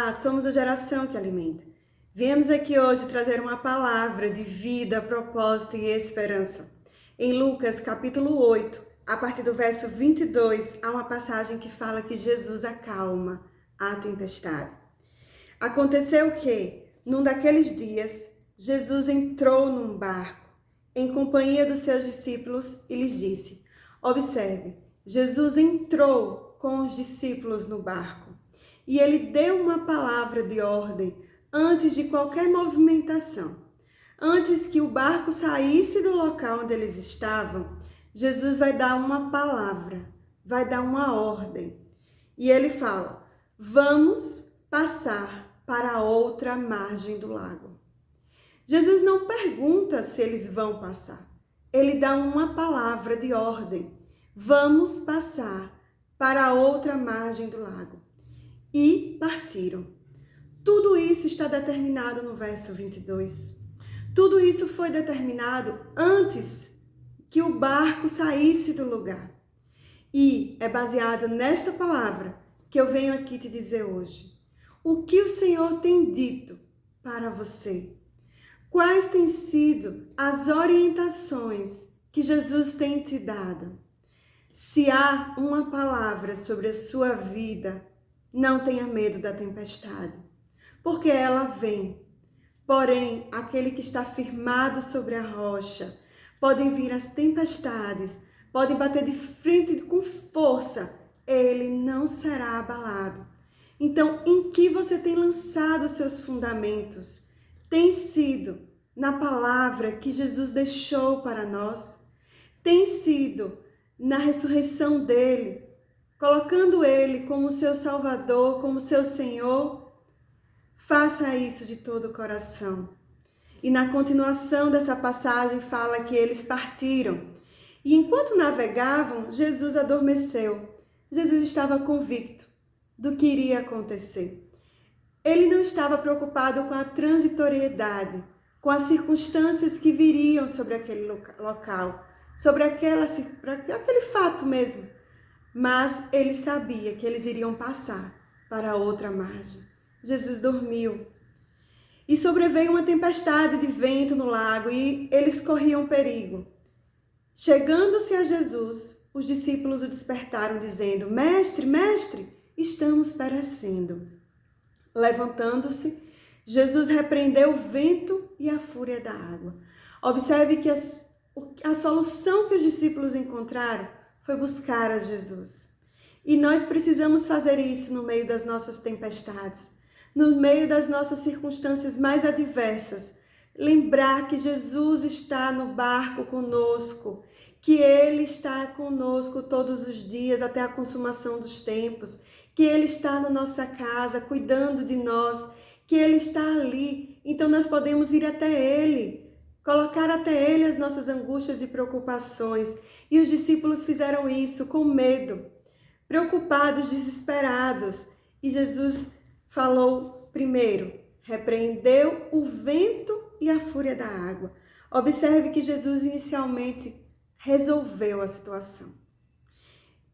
Olá, somos a Geração que Alimenta. Viemos aqui hoje trazer uma palavra de vida, propósito e esperança. Em Lucas, capítulo 8, a partir do verso 22, há uma passagem que fala que Jesus acalma a tempestade. Aconteceu que, num daqueles dias, Jesus entrou num barco, em companhia dos seus discípulos, e lhes disse: observe, Jesus entrou com os discípulos no barco. E ele deu uma palavra de ordem antes de qualquer movimentação. Antes que o barco saísse do local onde eles estavam, Jesus vai dar uma palavra, vai dar uma ordem. E ele fala: vamos passar para a outra margem do lago. Jesus não pergunta se eles vão passar. Ele dá uma palavra de ordem. Vamos passar para a outra margem do lago. E partiram. Tudo isso está determinado no verso 22. Tudo isso foi determinado antes que o barco saísse do lugar. E é baseado nesta palavra que eu venho aqui te dizer hoje. O que o Senhor tem dito para você? Quais têm sido as orientações que Jesus tem te dado? Se há uma palavra sobre a sua vida, não tenha medo da tempestade, porque ela vem. Porém, aquele que está firmado sobre a rocha, podem vir as tempestades, podem bater de frente com força, ele não será abalado. Então, em que você tem lançado os seus fundamentos? Tem sido na palavra que Jesus deixou para nós? Tem sido na ressurreição dele, colocando ele como seu Salvador, como seu Senhor? Faça isso de todo o coração. E na continuação dessa passagem fala que eles partiram. E enquanto navegavam, Jesus adormeceu. Jesus estava convicto do que iria acontecer. Ele não estava preocupado com a transitoriedade, com as circunstâncias que viriam sobre aquele local, sobre aquele fato mesmo. Mas ele sabia que eles iriam passar para a outra margem. Jesus dormiu. E sobreveio uma tempestade de vento no lago e eles corriam perigo. Chegando-se a Jesus, os discípulos o despertaram, dizendo: Mestre, mestre, estamos perecendo. Levantando-se, Jesus repreendeu o vento e a fúria da água. Observe que a solução que os discípulos encontraram foi buscar a Jesus. E nós precisamos fazer isso no meio das nossas tempestades, no meio das nossas circunstâncias mais adversas. Lembrar que Jesus está no barco conosco, que Ele está conosco todos os dias até a consumação dos tempos, que Ele está na nossa casa cuidando de nós, que Ele está ali. Então nós podemos ir até Ele, colocar até Ele as nossas angústias e preocupações. E os discípulos fizeram isso com medo, preocupados, desesperados. E Jesus falou primeiro, repreendeu o vento e a fúria da água. Observe que Jesus inicialmente resolveu a situação.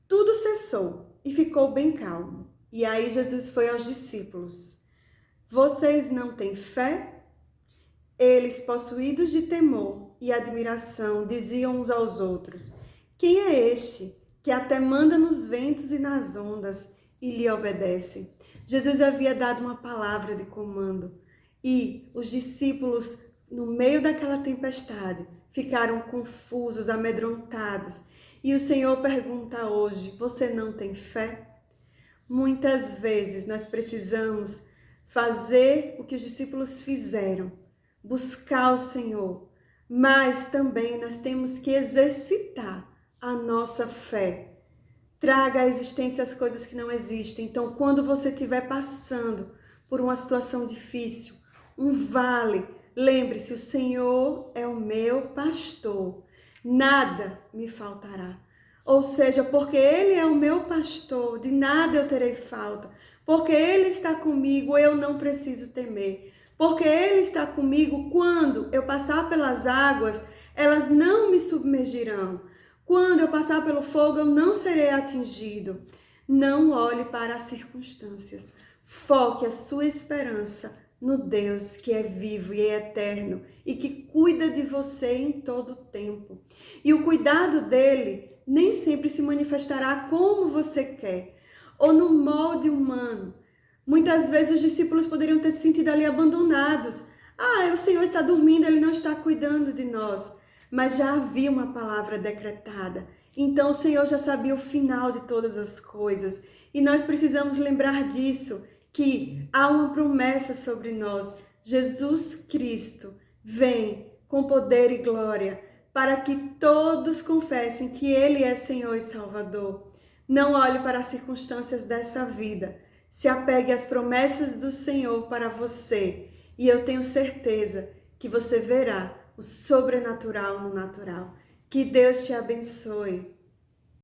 Tudo cessou e ficou bem calmo. E aí Jesus foi aos discípulos: vocês não têm fé? Eles, possuídos de temor e admiração, diziam uns aos outros: quem é este que até manda nos ventos e nas ondas e lhe obedecem? Jesus havia dado uma palavra de comando e os discípulos, no meio daquela tempestade, ficaram confusos, amedrontados. E o Senhor pergunta hoje: você não tem fé? Muitas vezes nós precisamos fazer o que os discípulos fizeram, buscar o Senhor, mas também nós temos que exercitar a nossa fé. Traga à existência as coisas que não existem. Então, quando você estiver passando por uma situação difícil, um vale, lembre-se: o Senhor é o meu pastor, nada me faltará. Ou seja, porque Ele é o meu pastor, de nada eu terei falta. Porque Ele está comigo, eu não preciso temer. Porque Ele está comigo, quando eu passar pelas águas, elas não me submergirão. Quando eu passar pelo fogo, eu não serei atingido. Não olhe para as circunstâncias, Foque a sua esperança no Deus que é vivo e é eterno e que cuida de você em todo o tempo. E o cuidado dele nem sempre se manifestará como você quer ou no molde humano. Muitas vezes os discípulos poderiam ter se sentido ali abandonados. O Senhor está dormindo, Ele não está cuidando de nós. Mas já havia uma palavra decretada. Então o Senhor já sabia o final de todas as coisas. E nós precisamos lembrar disso, que há uma promessa sobre nós. Jesus Cristo vem com poder e glória para que todos confessem que Ele é Senhor e Salvador. Não olhe para as circunstâncias dessa vida. Se apegue às promessas do Senhor para você. E eu tenho certeza que você verá o sobrenatural no natural. Que Deus te abençoe.